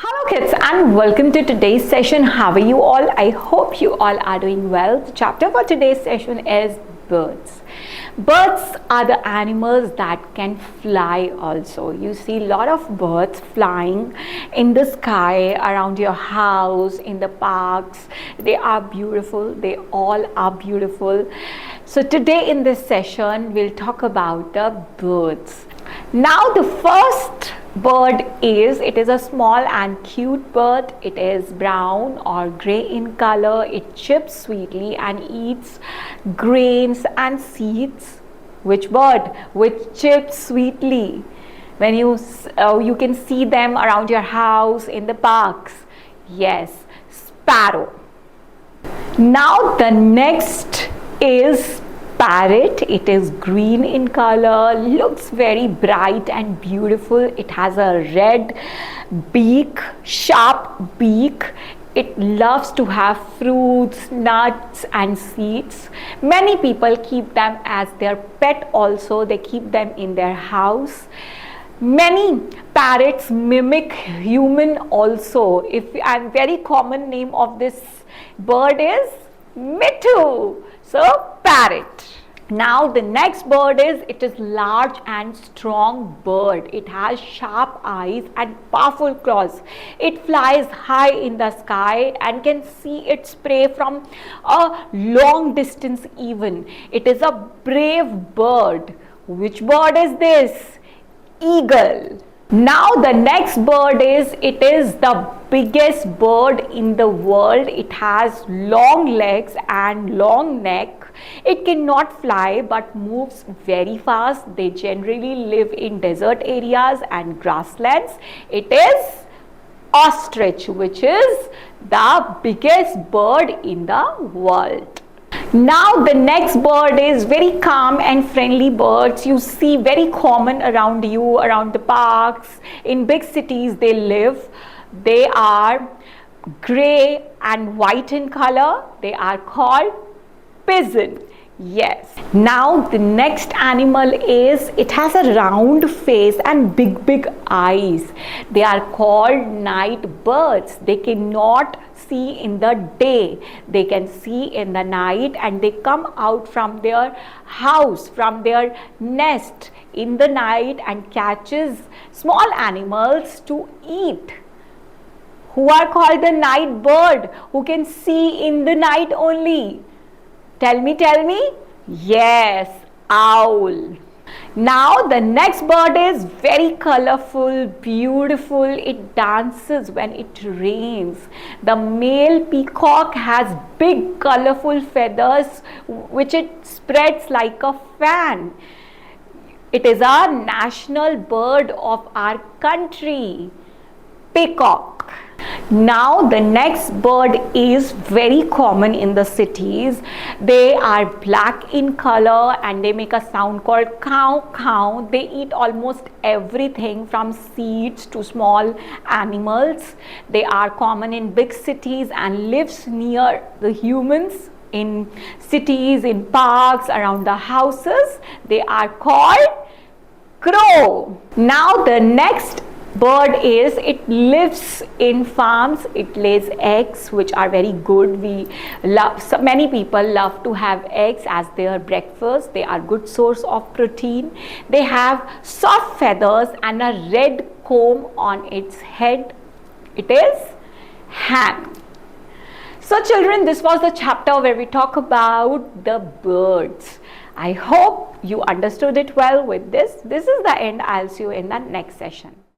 Hello kids and welcome to today's session. How are you all? I hope you all are doing well. The chapter for today's session is birds. Birds are the animals that can fly also. You see a lot of birds flying in the sky, around your house, in the parks. They are beautiful. They all are beautiful. So today in this session, we'll talk about the birds. Now the first bird it is a small and cute bird. It is brown or gray in color. It chirps sweetly and eats grains and seeds. Which bird? Which chirps sweetly? When you can see them around your house, in the parks. Yes, sparrow. Now the next is parrot. It is green in color, looks very bright and beautiful. It has a red beak, sharp beak. It loves to have fruits, nuts and seeds. Many people keep them as their pet also. They keep them in their house. Many parrots mimic human also. A very common name of this bird is Mittu. So parrot. Now the next bird it is large and strong bird. It has sharp eyes and powerful claws. It flies high in the sky and can see its prey from a long distance even. It is a brave bird. Which bird is this? Eagle. Now the next bird it is the biggest bird in the world. It has long legs and long neck. It cannot fly but moves very fast. They generally live in desert areas and grasslands. It is ostrich, which is the biggest bird in the world. Now the next bird is very calm and friendly birds. You see very common around you, around the parks, in big cities they live. They are gray and white in color. They are called pigeon. Yes. Now the next animal it has a round face and big eyes. They are called night birds. They cannot see in the day. They can see in the night, and they come out from their house, from their nest in the night and catches small animals to eat, who are called the night bird, who can see in the night only. Tell me. Yes, owl. Now the next bird is very colorful, beautiful. It dances when it rains. The male peacock has big colorful feathers which it spreads like a fan. It is our national bird of our country, peacock. Now the next bird is very common in the cities. They are black in color and they make a sound called cow cow. They eat almost everything from seeds to small animals. They are common in big cities and lives near the humans in cities, in parks, around the houses. They are called crow. Now the next bird it lives in farms. It lays eggs which are very good. Many people love to have eggs as their breakfast. They are good source of protein. They have soft feathers and a red comb on its head. It is hen. So children, this was the chapter where we talk about the birds. I hope you understood it well with this. This is the end. I'll see you in the next session.